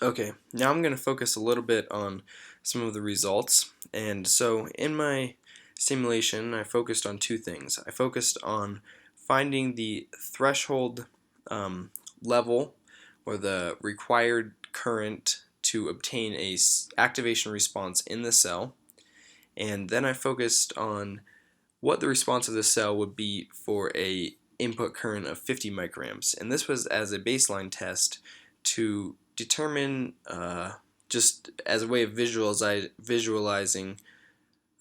Okay, now I'm going to focus a little bit on some of the results. And so in my simulation, I focused on two things. I focused on finding the threshold level, or the required current to obtain a activation response in the cell. And then I focused on what the response of the cell would be for a input current of 50 microamps. And this was as a baseline test to determine, just as a way of visualizing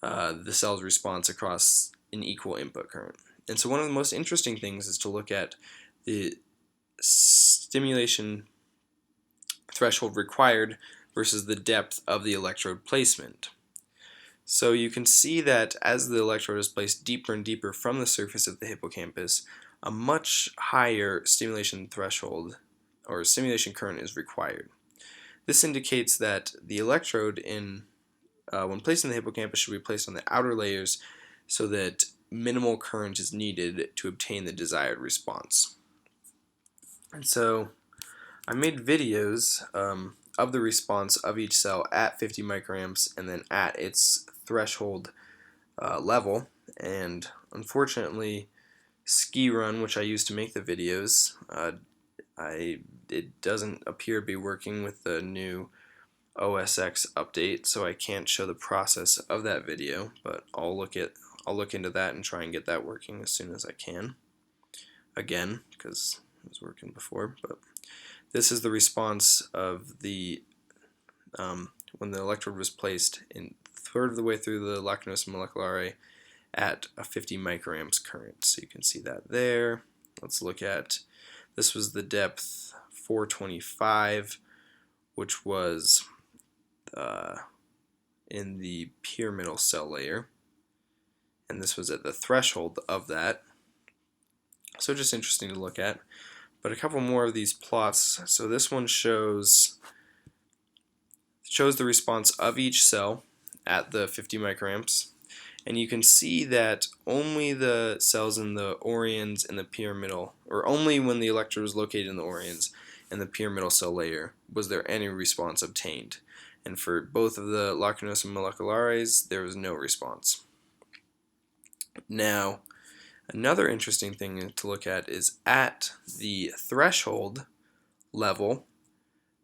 the cell's response across an equal input current. And so one of the most interesting things is to look at the stimulation threshold required versus the depth of the electrode placement. So you can see that as the electrode is placed deeper and deeper from the surface of the hippocampus, a much higher stimulation threshold or stimulation current is required. This indicates that the electrode when placed in the hippocampus should be placed on the outer layers so that minimal current is needed to obtain the desired response. And so I made videos of the response of each cell at 50 microamps and then at its threshold level, and unfortunately SkiRun, which I used to make the videos, it doesn't appear to be working with the new OS X update, so I can't show the process of that video, but I'll look into that and try and get that working as soon as I can, again, because it was working before. But this is the response of the when the electrode was placed in a third of the way through the lacunosum moleculare at a 50 microamps current. So you can see that there. Let's look at, this was the depth 425, which was in the pyramidal cell layer, and this was at the threshold of that. So just interesting to look at. But a couple more of these plots. So this one shows the response of each cell at the 50 microamps, and you can see that only the cells in the oriens and the pyramidal, or only when the electrode was located in the oriens and the pyramidal cell layer, was there any response obtained. And for both of the lacunosum moleculares, there was no response. Now, another interesting thing to look at is at the threshold level,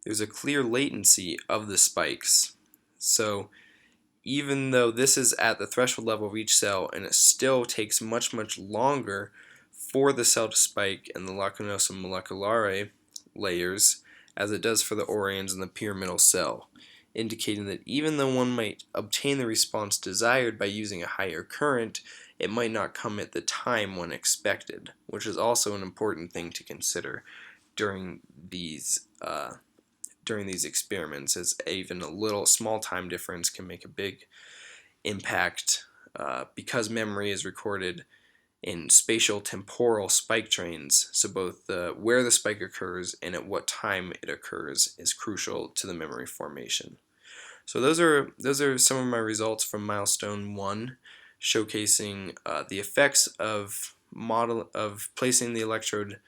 there's a clear latency of the spikes. So even though this is at the threshold level of each cell, and it still takes much longer for the cell to spike in the lacunosum moleculare layers as it does for the oriens and the pyramidal cell, indicating that even though one might obtain the response desired by using a higher current, it might not come at the time one expected, which is also an important thing to consider during these experiments, as even a little small time difference can make a big impact because memory is recorded in spatial temporal spike trains. So both where the spike occurs and at what time it occurs is crucial to the memory formation. So those are some of my results from milestone 1, showcasing the effects of placing an electrode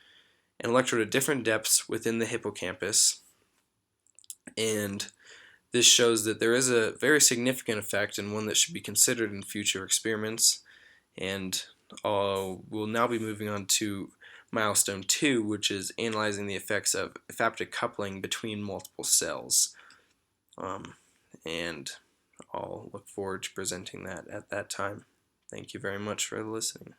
at different depths within the hippocampus. And this shows that there is a very significant effect, and one that should be considered in future experiments. And we'll now be moving on to milestone 2, which is analyzing the effects of ephaptic coupling between multiple cells. And I'll look forward to presenting that at that time. Thank you very much for listening.